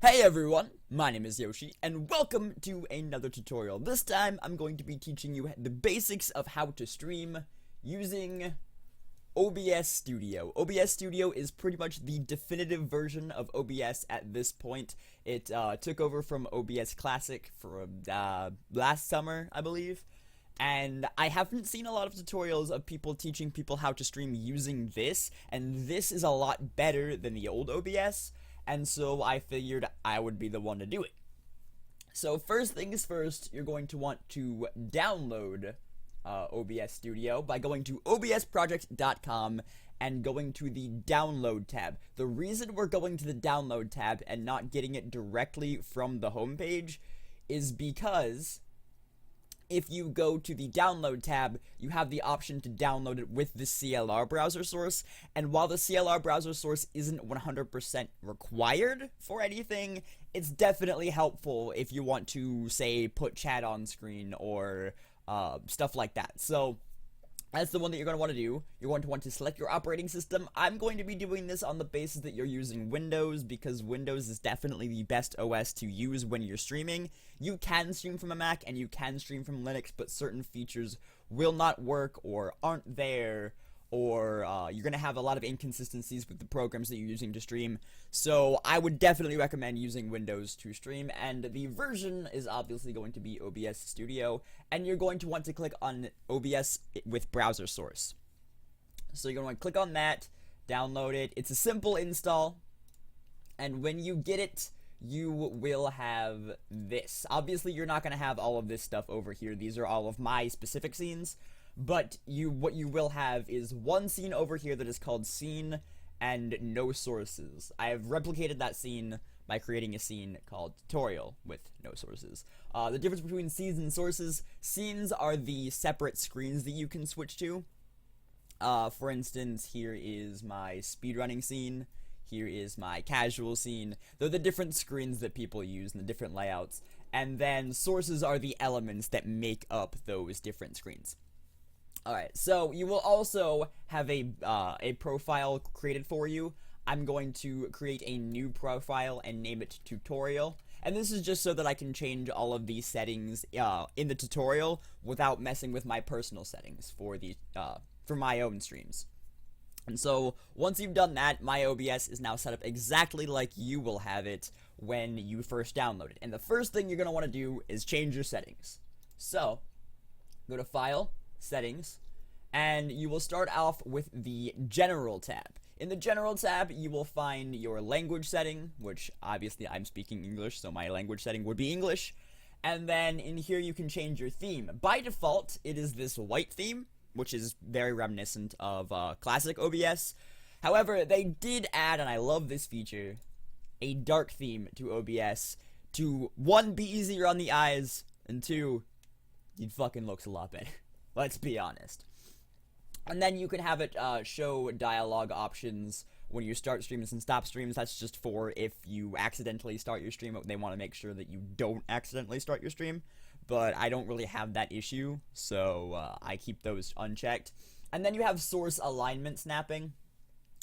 Hey everyone, my name is Yoshi, and welcome to another tutorial. This time, I'm going to be teaching you the basics of how to stream using OBS Studio. OBS Studio is pretty much the definitive version of OBS at this point. It took over from OBS Classic for last summer, I believe. And I haven't seen a lot of tutorials of people teaching people how to stream using this, and this is a lot better than the old OBS. And so I figured I would be the one to do it. So first things first, you're going to want to download OBS Studio by going to obsproject.com and going to the download tab. The reason we're going to the download tab and not getting it directly from the homepage is because if you go to the download tab, you have the option to download it with the CLR browser source, and while the CLR browser source isn't 100% required for anything, it's definitely helpful if you want to, say, put chat on screen or stuff like that. So that's the one that you're going to want to do. You're going to want to select your operating system. I'm going to be doing this on the basis that you're using Windows, because Windows is definitely the best OS to use when you're streaming. You can stream from a Mac and you can stream from Linux, but certain features will not work or aren't there, or you're going to have a lot of inconsistencies with the programs that you're using to stream. So I would definitely recommend using Windows to stream, and the version is obviously going to be OBS Studio, and you're going to want to click on OBS with browser source. So you're going to click on that, download it. It's a simple install, and when you get it, you will have this. Obviously, you're not going to have all of this stuff over here. These are all of my specific scenes. But what you will have is one scene over here that is called scene and no sources. I have replicated that scene by creating a scene called tutorial with no sources. The difference between scenes and sources: scenes are the separate screens that you can switch to. For instance, here is my speedrunning scene. Here is my casual scene. They're the different screens that people use and the different layouts. And then sources are the elements that make up those different screens. Alright, so you will also have a profile created for you. I'm going to create a new profile and name it tutorial. And this is just so that I can change all of these settings in the tutorial without messing with my personal settings for my own streams. And so once you've done that, my OBS is now set up exactly like you will have it when you first download it. And the first thing you're going to want to do is change your settings. So go to File, Settings, and you will start off with the General tab. In the General tab, you will find your language setting, which obviously I'm speaking English, so my language setting would be English. And then in here you can change your theme. By default, it is this white theme, which is very reminiscent of classic OBS. However, they did add, and I love this feature, a dark theme to OBS to, one, be easier on the eyes, and two, it fucking looks a lot better. Let's be honest. And then you can have it show dialogue options when you start streams and stop streams. That's just for if you accidentally start your stream. They want to make sure that you don't accidentally start your stream. But I don't really have that issue, so I keep those unchecked. And then you have source alignment snapping.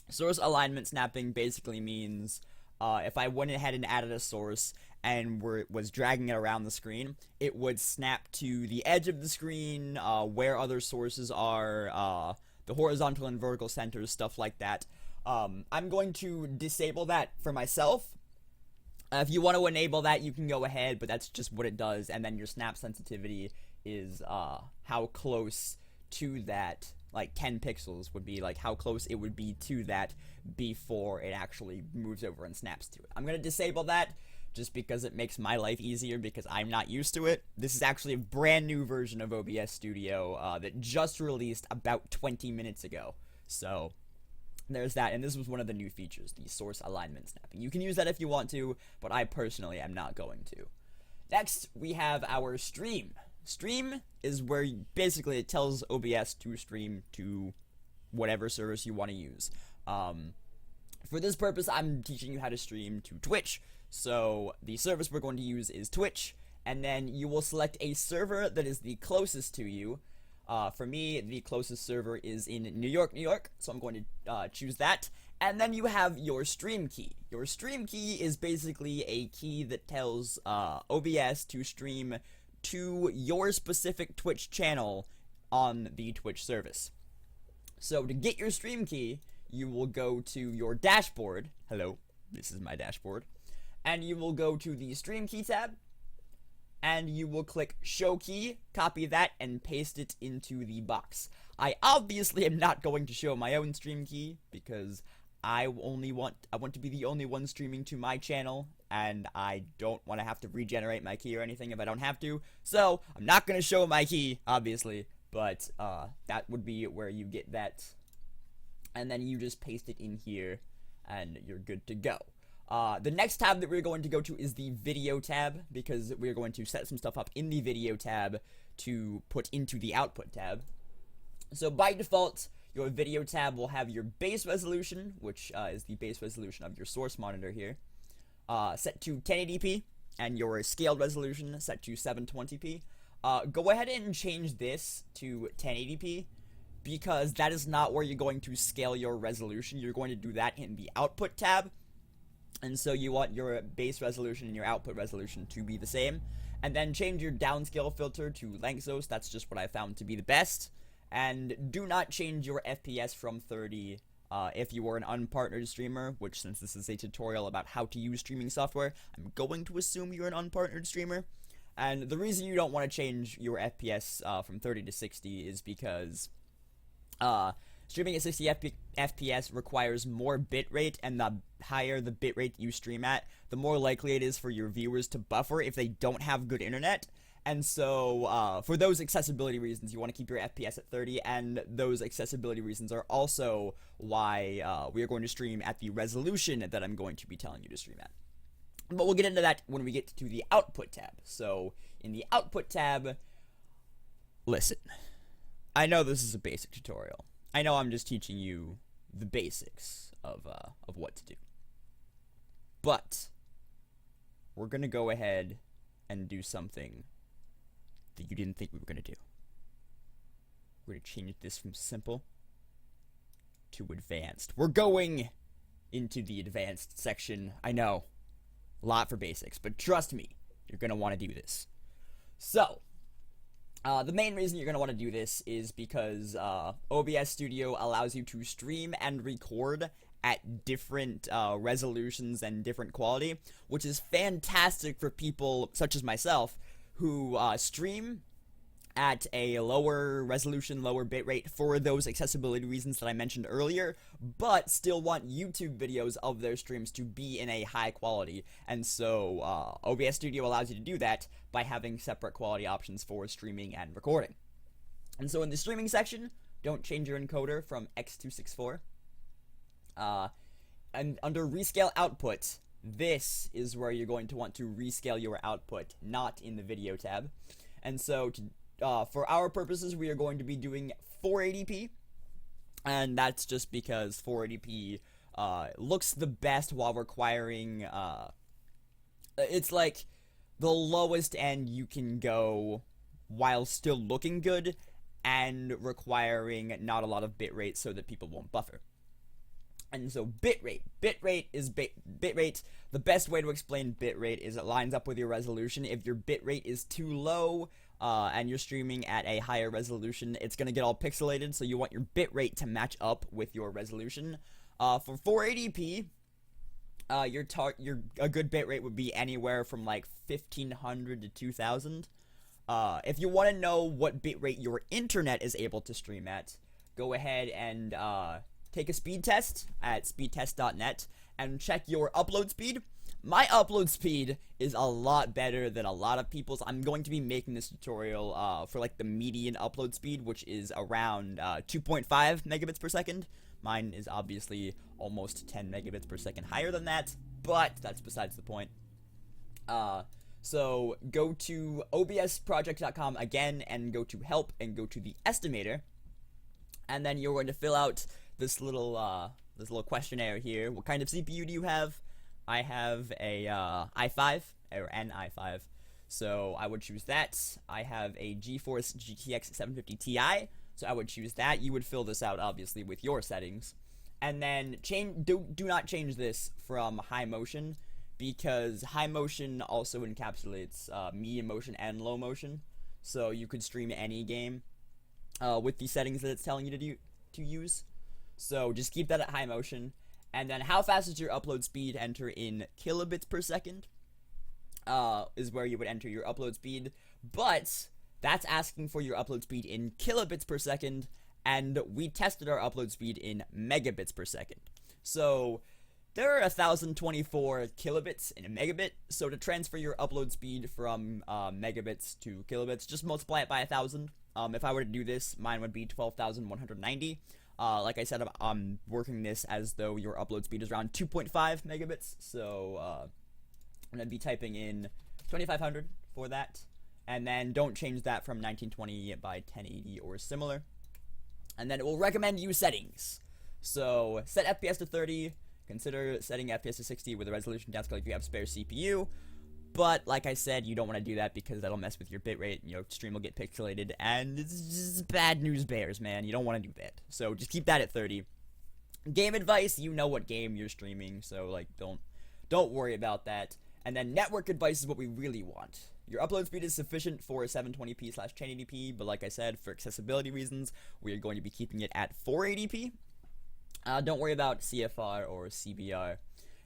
Source alignment snapping basically means if I went ahead and added a source and was dragging it around the screen, it would snap to the edge of the screen, where other sources are, the horizontal and vertical centers, stuff like that. I'm going to disable that for myself. If you want to enable that, you can go ahead, but that's just what it does. And then your snap sensitivity is how close to that, like 10 pixels would be like how close it would be to that before it actually moves over and snaps to it. I'm going to disable that just because it makes my life easier, because I'm not used to it. This is actually a brand new version of OBS Studio that just released about 20 minutes ago. So there's that, and this was one of the new features, the source alignment snapping. You can use that if you want to, but I personally am not going to. Next, we have our stream. Stream is where basically it tells OBS to stream to whatever service you want to use. For this purpose, I'm teaching you how to stream to Twitch. So the service we're going to use is Twitch, and then you will select a server that is the closest to you. For me, the closest server is in New York, New York, so I'm going to choose that. And then you have your stream key. Your stream key is basically a key that tells OBS to stream to your specific Twitch channel on the Twitch service. So to get your stream key, you will go to your dashboard. Hello, this is my dashboard. And you will go to the stream key tab, and you will click show key, copy that, and paste it into the box. I obviously am not going to show my own stream key because I want to be the only one streaming to my channel, and I don't want to have to regenerate my key or anything if I don't have to. So I'm not going to show my key, obviously, but that would be where you get that, and then you just paste it in here, and you're good to go. The next tab that we're going to go to is the video tab, because we're going to set some stuff up in the video tab to put into the output tab. So by default, your video tab will have your base resolution, which is the base resolution of your source monitor here, set to 1080p, and your scaled resolution set to 720p. Go ahead and change this to 1080p, because that is not where you're going to scale your resolution. You're going to do that in the output tab. And so you want your base resolution and your output resolution to be the same. And then change your downscale filter to Lanczos. That's just what I found to be the best. And do not change your FPS from 30 if you are an unpartnered streamer, which, since this is a tutorial about how to use streaming software, I'm going to assume you're an unpartnered streamer. And the reason you don't want to change your FPS from 30 to 60 is because streaming at 60 FPS requires more bitrate, and the higher the bitrate you stream at, the more likely it is for your viewers to buffer if they don't have good internet. And so, for those accessibility reasons, you want to keep your FPS at 30, and those accessibility reasons are also why we are going to stream at the resolution that I'm going to be telling you to stream at. But we'll get into that when we get to the output tab. So, in the output tab, listen, I know this is a basic tutorial. I know I'm just teaching you the basics of what to do. But we're going to go ahead and do something that you didn't think we were going to do. We're going to change this from simple to advanced. We're going into the advanced section. I know, a lot for basics, but trust me, you're going to want to do this. So, the main reason you're going to want to do this is because OBS Studio allows you to stream and record at different resolutions and different quality, which is fantastic for people such as myself who stream at a lower resolution, lower bitrate for those accessibility reasons that I mentioned earlier, but still want YouTube videos of their streams to be in a high quality. And so OBS Studio allows you to do that by having separate quality options for streaming and recording. And so in the streaming section, don't change your encoder from X264. And under Rescale Output, this is where you're going to want to rescale your output, not in the video tab. And so for our purposes, we are going to be doing 480p, and that's just because 480p looks the best while requiring, it's like the lowest end you can go while still looking good and requiring not a lot of bitrate so that people won't buffer. And so bitrate is bitrate. The best way to explain bitrate is it lines up with your resolution. If your bitrate is too low and you're streaming at a higher resolution, it's going to get all pixelated, so you want your bitrate to match up with your resolution. For 480p, a good bitrate would be anywhere from like 1500 to 2000. If you want to know what bitrate your internet is able to stream at, go ahead and take a speed test at speedtest.net and check your upload speed. My upload speed is a lot better than a lot of people's. I'm going to be making this tutorial for like the median upload speed, which is around 2.5 megabits per second. Mine is obviously almost 10 megabits per second higher than that, but that's besides the point. So go to obsproject.com again and go to help and go to the estimator, and then you're going to fill out this little questionnaire here. What kind of CPU do you have? I have a i5 or an i5. So I would choose that. I have a GeForce GTX 750 Ti, so I would choose that. You would fill this out obviously with your settings, and then do not change this from high motion, because high motion also encapsulates medium motion and low motion. So you could stream any game with the settings that it's telling you to use. So just keep that at high motion. And then how fast is your upload speed? Enter in kilobits per second. Is where you would enter your upload speed. But that's asking for your upload speed in kilobits per second. And we tested our upload speed in megabits per second. So there are 1024 kilobits in a megabit. So to transfer your upload speed from megabits to kilobits, just multiply it by 1,000. If I were to do this, mine would be 12,190. Like I said, I'm working this as though your upload speed is around 2.5 megabits. So I'm going to be typing in 2500 for that. And then don't change that from 1920 by 1080 or similar. And then it will recommend you settings. So set FPS to 30. Consider setting FPS to 60 with a resolution downscale if you have spare CPU. But like I said, you don't want to do that because that'll mess with your bitrate, and your stream will get pixelated, and it's just bad news bears, man. You don't want to do that. So just keep that at 30. Game advice, you know what game you're streaming, so like don't worry about that. And then network advice is what we really want. Your upload speed is sufficient for 720p/1080p, but like I said, for accessibility reasons, we are going to be keeping it at 480p. Don't worry about CFR or CBR.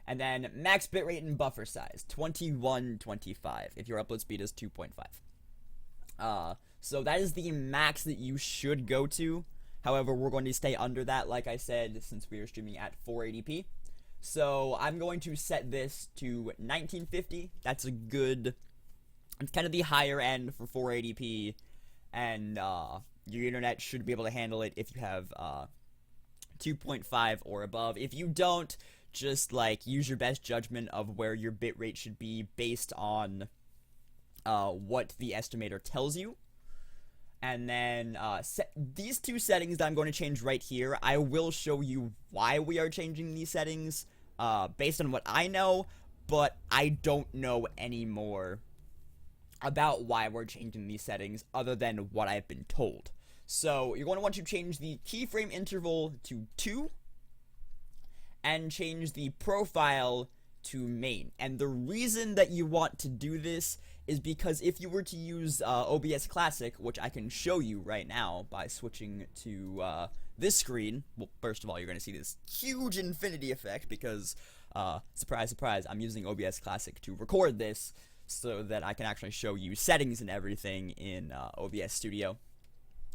And then max bitrate and buffer size, 2125 if your upload speed is 2.5. So that is the max that you should go to. However, we're going to stay under that, like I said, since we are streaming at 480p. So I'm going to set this to 1950. That's a good, it's kind of the higher end for 480p. And your internet should be able to handle it if you have 2.5 or above. If you don't, just like use your best judgment of where your bitrate should be based on what the estimator tells you. And then these two settings that I'm going to change right here, I will show you why we are changing these settings based on what I know, but I don't know any more about why we're changing these settings other than what I've been told. So you're going to want to change the keyframe interval to 2 and change the profile to main. And the reason that you want to do this is because if you were to use OBS Classic, which I can show you right now by switching to this screen, well, first of all, you're going to see this huge infinity effect because, surprise, surprise, I'm using OBS Classic to record this so that I can actually show you settings and everything in OBS Studio.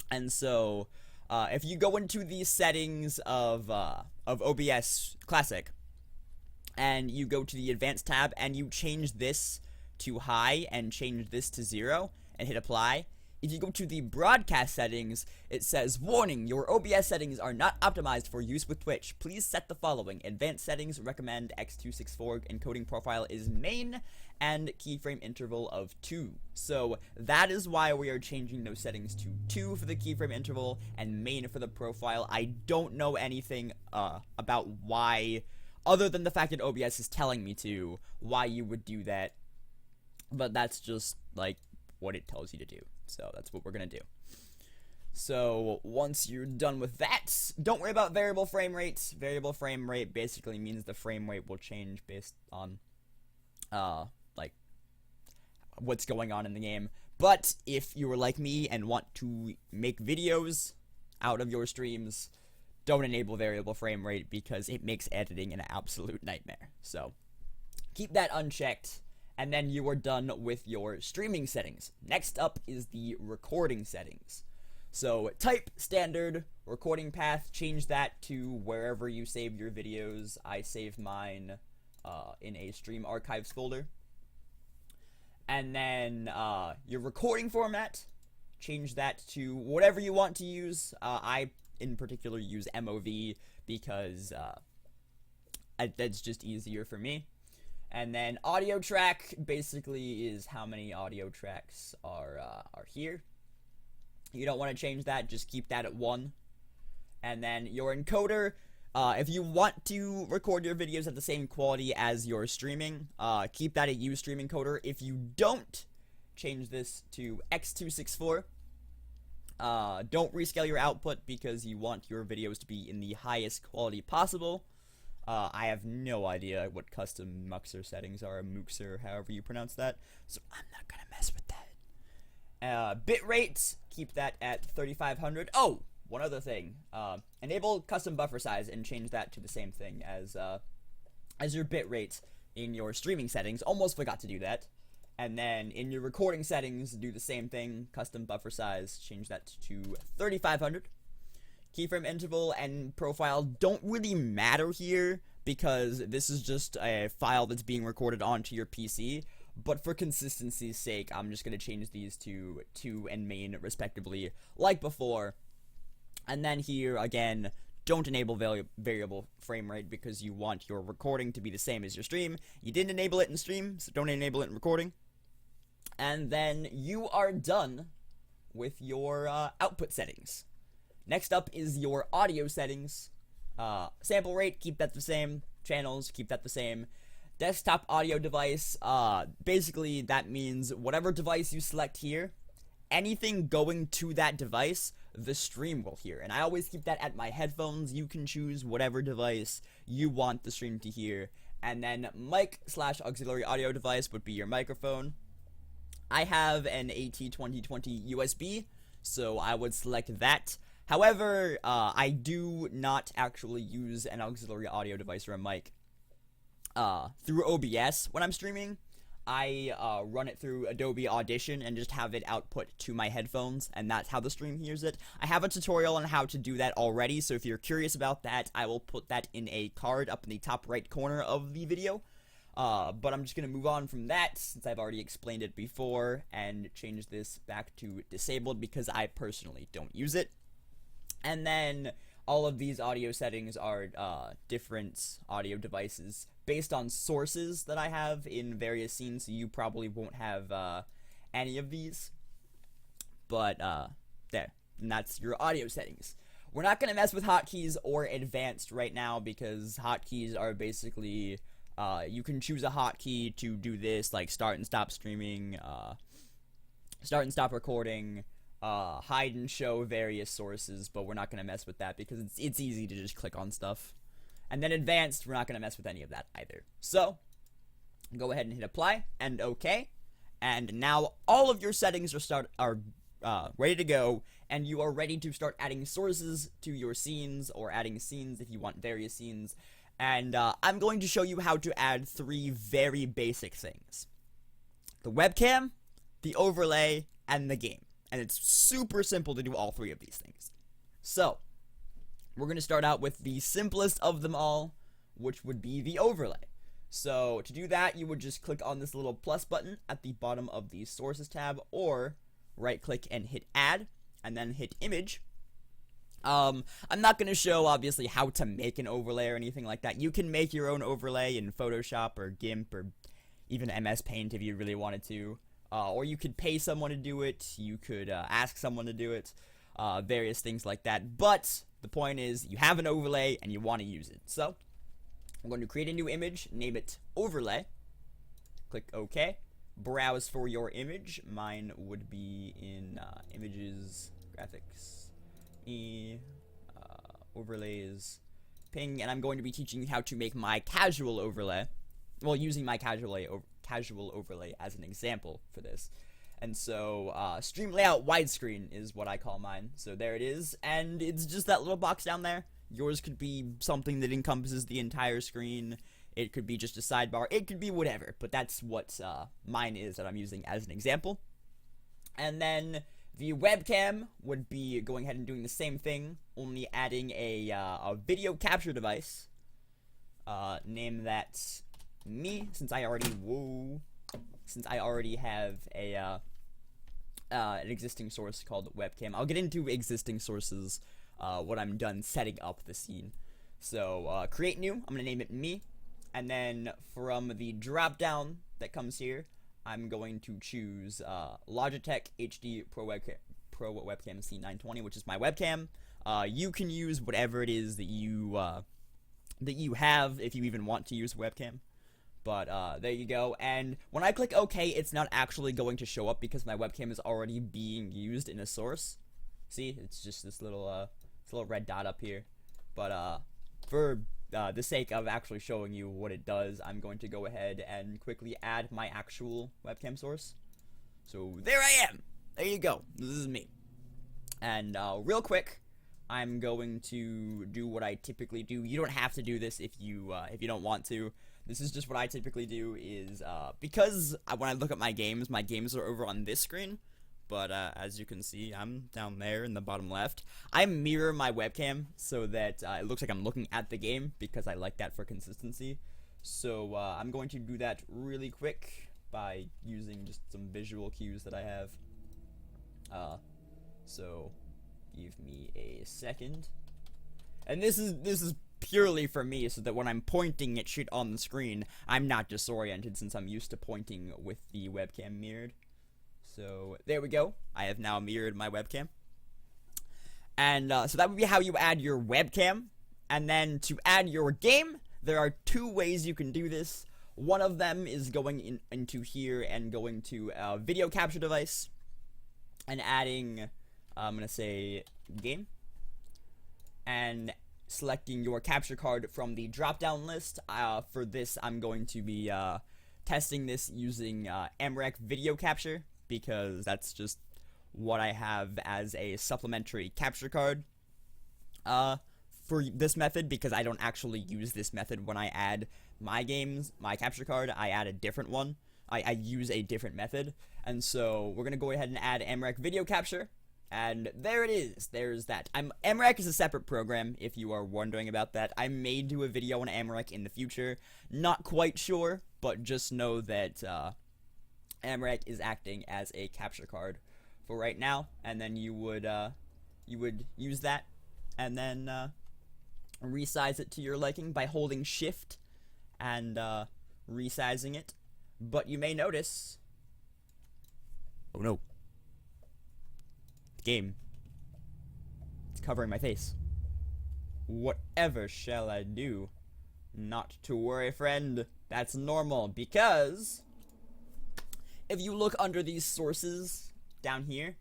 And so, if you go into the settings of OBS Classic, and you go to the Advanced tab, and you change this to high, and change this to 0, and hit apply, if you go to the broadcast settings, it says, warning, your OBS settings are not optimized for use with Twitch. Please set the following. Advanced settings recommend x264 encoding profile is main, and keyframe interval of 2. So that is why we are changing those settings to 2 for the keyframe interval and main for the profile. I don't know anything about why, other than the fact that OBS is telling me to, why you would do that. But that's just like what it tells you to do. So that's what we're gonna do. So once you're done with that, don't worry about variable frame rates. Variable frame rate basically means the frame rate will change based on like what's going on in the game. But if you were like me and want to make videos out of your streams, don't enable variable frame rate because it makes editing an absolute nightmare. So keep that unchecked, and then you are done with your streaming settings. Next up is the recording settings. So type standard recording path, change that to wherever you save your videos. I save mine in a stream archives folder. And then your recording format, change that to whatever you want to use. I in particular use MOV because that's just easier for me. And then audio track basically is how many audio tracks are here. You don't want to change that, just keep that at 1. And then your encoder, if you want to record your videos at the same quality as your streaming, keep that at Ustream encoder. If you don't, change this to x264. Don't rescale your output because you want your videos to be in the highest quality possible. I have no idea what custom muxer settings are, muxer, however you pronounce that, so I'm not gonna mess with that. Bitrate, keep that at 3500. Oh, one other thing. Enable custom buffer size and change that to the same thing as your bitrate in your streaming settings. Almost forgot to do that. And then in your recording settings, do the same thing. Custom buffer size, change that to 3500. Keyframe interval and profile don't really matter here because this is just a file that's being recorded onto your PC. But for consistency's sake, I'm just going to change these to 2 and main respectively, like before. And then here, again, don't enable variable frame rate because you want your recording to be the same as your stream. You didn't enable it in stream, so don't enable it in recording. And then you are done with your output settings. Next up is your audio settings. Sample rate, keep that the same. Channels, keep that the same. Desktop audio device, basically that means whatever device you select here, anything going to that device, the stream will hear. And I always keep that at my headphones. You can choose whatever device you want the stream to hear. And then mic/auxiliary audio device would be your microphone. I have an AT2020 USB, so I would select that. However, I do not actually use an auxiliary audio device or a mic through OBS when I'm streaming. I run it through Adobe Audition and just have it output to my headphones, and that's how the stream hears it. I have a tutorial on how to do that already, so if you're curious about that, I will put that in a card up in the top right corner of the video. But I'm just going to move on from that, since I've already explained it before, and change this back to disabled because I personally don't use it. And then all of these audio settings are different audio devices based on sources that I have in various scenes, so you probably won't have any of these. But there, and that's your audio settings. We're not going to mess with hotkeys or advanced right now because hotkeys are basically... you can choose a hotkey to do this, like start and stop streaming, start and stop recording, hide and show various sources, but we're not going to mess with that because it's easy to just click on stuff. And then advanced, we're not going to mess with any of that either. So, go ahead and hit apply and OK. And now all of your settings are ready to go, and you are ready to start adding sources to your scenes, or adding scenes if you want various scenes. And I'm going to show you how to add 3 very basic things: the webcam, the overlay, and the game. And it's super simple to do all 3 of these things. So, we're going to start out with the simplest of them all, which would be the overlay. So, to do that, you would just click on this little plus button at the bottom of the sources tab, or right-click and hit add, and then hit image. I'm not going to show, obviously, how to make an overlay or anything like that. You can make your own overlay in Photoshop or GIMP or even MS Paint if you really wanted to. Or you could pay someone to do it. You could ask someone to do it. Various things like that. But the point is, you have an overlay and you want to use it. So, I'm going to create a new image, name it overlay. Click OK. Browse for your image. Mine would be in images, graphics. Overlays, ping, and I'm going to be teaching you how to make my casual overlay, well, using my casual overlay as an example for this. And so, stream layout widescreen is what I call mine. So there it is, and it's just that little box down there. Yours could be something that encompasses the entire screen. It could be just a sidebar. It could be whatever, but that's what mine is that I'm using as an example. And then the webcam would be going ahead and doing the same thing, only adding a video capture device. Name that me, since I already have an existing source called webcam. I'll get into existing sources when I'm done setting up the scene. So create new. I'm gonna name it me, and then from the drop down that comes here, I'm going to choose Logitech HD Pro Webcam C920, which is my webcam. You can use whatever it is that you have, if you even want to use a webcam. But there you go. And when I click OK, it's not actually going to show up because my webcam is already being used in a source. See, it's just this little red dot up here. But for the sake of actually showing you what it does, I'm going to go ahead and quickly add my actual webcam source. So there I am. There you go. This is me. And real quick, I'm going to do what I typically do. You don't have to do this if you don't want to. This is just what I typically do. Is because when I look at my games are over on this screen. But as you can see, I'm down there in the bottom left. I mirror my webcam so that it looks like I'm looking at the game because I like that for consistency. So I'm going to do that really quick by using just some visual cues that I have. So give me a second. And this is purely for me so that when I'm pointing at shit on the screen, I'm not disoriented since I'm used to pointing with the webcam mirrored. So there we go. I have now mirrored my webcam. And so that would be how you add your webcam. And then to add your game, there are two ways you can do this. One of them is going into here and going to a video capture device and adding, I'm going to say game, and selecting your capture card from the drop-down list. For this, I'm going to be testing this using MREC video capture, because that's just what I have as a supplementary capture card for this method, because I don't actually use this method when I add my games, my capture card. I add a different one. I use a different method. And so we're going to go ahead and add MREC video capture. And there it is. There's that. MREC is a separate program, if you are wondering about that. I may do a video on MREC in the future. Not quite sure, but just know that MREC is acting as a capture card for right now, and then you would use that and then resize it to your liking by holding shift and resizing it. But you may notice, oh no, the game, it's covering my face. Whatever shall I do? Not to worry, friend, that's normal, because if you look under these sources down here,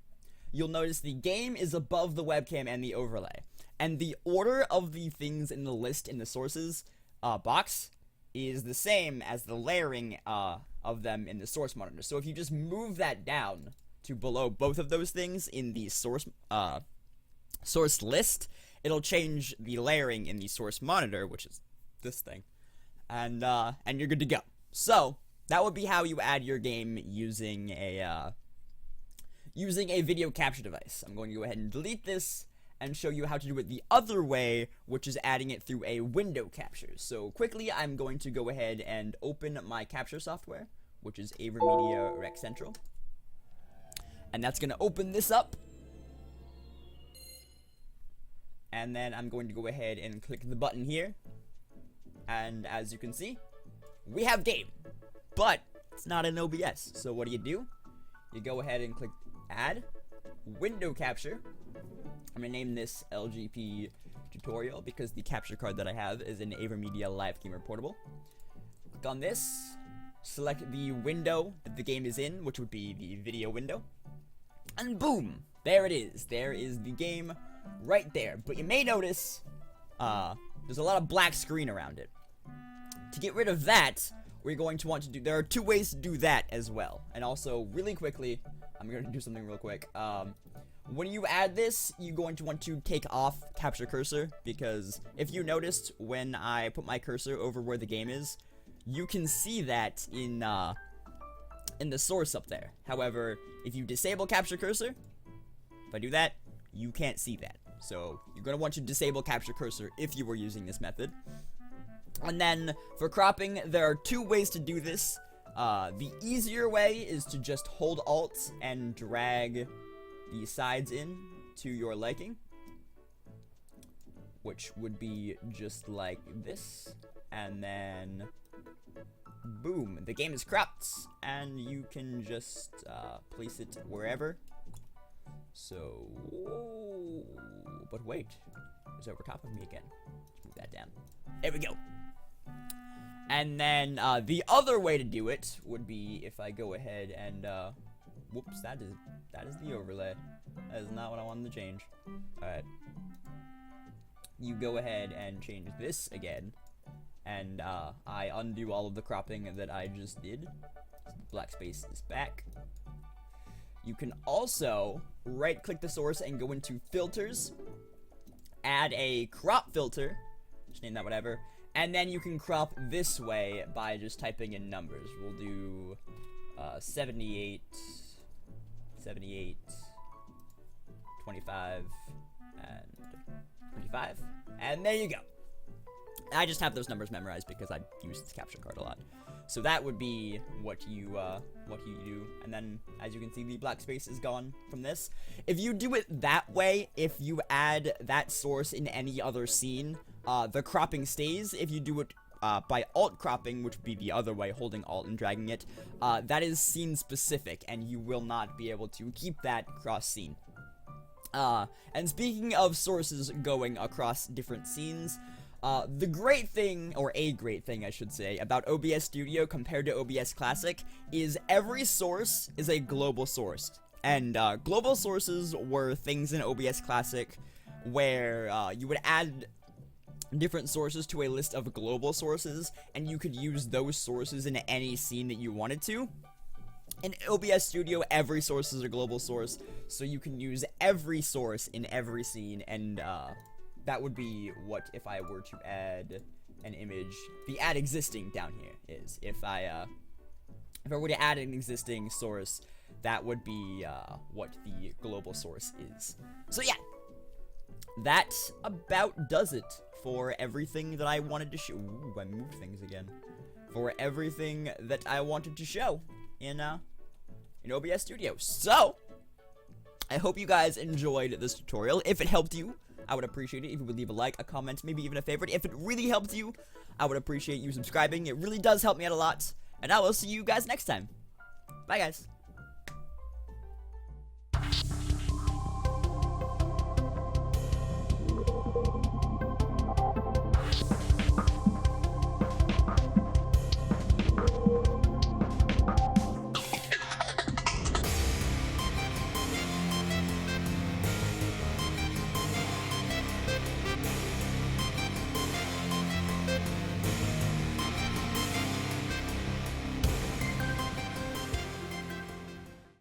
you'll notice the game is above the webcam and the overlay. And the order of the things in the list in the sources box is the same as the layering of them in the source monitor. So if you just move that down to below both of those things in the source list, it'll change the layering in the source monitor, which is this thing, and you're good to go. So that would be how you add your game using a video capture device. I'm going to go ahead and delete this and show you how to do it the other way, which is adding it through a window capture. So quickly, I'm going to go ahead and open my capture software, which is AverMedia Rec Central. And that's going to open this up. And then I'm going to go ahead and click the button here. And as you can see, we have game. But it's not in OBS. So what do? You go ahead and click Add, Window Capture. I'm going to name this LGP Tutorial because the capture card that I have is an AverMedia Live Gamer Portable. Click on this, select the window that the game is in, which would be the video window. And boom! There it is. There is the game right there. But you may notice there's a lot of black screen around it. To get rid of that, we're going to want to do, there are two ways to do that as well. And also, really quickly, I'm going to do something real quick. When you add this, you're going to want to take off capture cursor, because if you noticed when I put my cursor over where the game is, you can see that in the source up there. However, if you disable capture cursor, if I do that, you can't see that. So you're going to want to disable capture cursor if you were using this method. And then for cropping, there are two ways to do this. The easier way is to just hold Alt and drag the sides in to your liking, which would be just like this, and then boom, the game is cropped, and you can just place it wherever. So, whoa, but wait, it's over top of me again. Let's move that down. There we go. And then the other way to do it would be if I go ahead and whoops, that is the overlay. That is not what I wanted to change. Alright. You go ahead and change this again. And I undo all of the cropping that I just did. Black space is back. You can also right click the source and go into filters. Add a crop filter. Just name that whatever. And then you can crop this way by just typing in numbers. We'll do 78, 25, and 25. And there you go. I just have those numbers memorized because I use this capture card a lot. So that would be what you do. And then, as you can see, the black space is gone from this. If you do it that way, if you add that source in any other scene, the cropping stays. If you do it by alt cropping, which would be the other way, holding alt and dragging it, that is scene specific, and you will not be able to keep that cross scene. And speaking of sources going across different scenes, the great thing, or a great thing I should say, about OBS Studio compared to OBS Classic is every source is a global source. And global sources were things in OBS Classic where you would add different sources to a list of global sources, and you could use those sources in any scene that you wanted to. In OBS Studio, every source is a global source, so you can use every source in every scene, and that would be what if I were to add an image. The add existing down here is if I were to add an existing source, that would be what the global source is. So yeah, that about does it for everything that I wanted to show. Ooh, I moved things again. For everything that I wanted to show in OBS Studio. So, I hope you guys enjoyed this tutorial. If it helped you, I would appreciate it if you would leave a like, a comment, maybe even a favorite. If it really helped you, I would appreciate you subscribing. It really does help me out a lot. And I will see you guys next time. Bye, guys.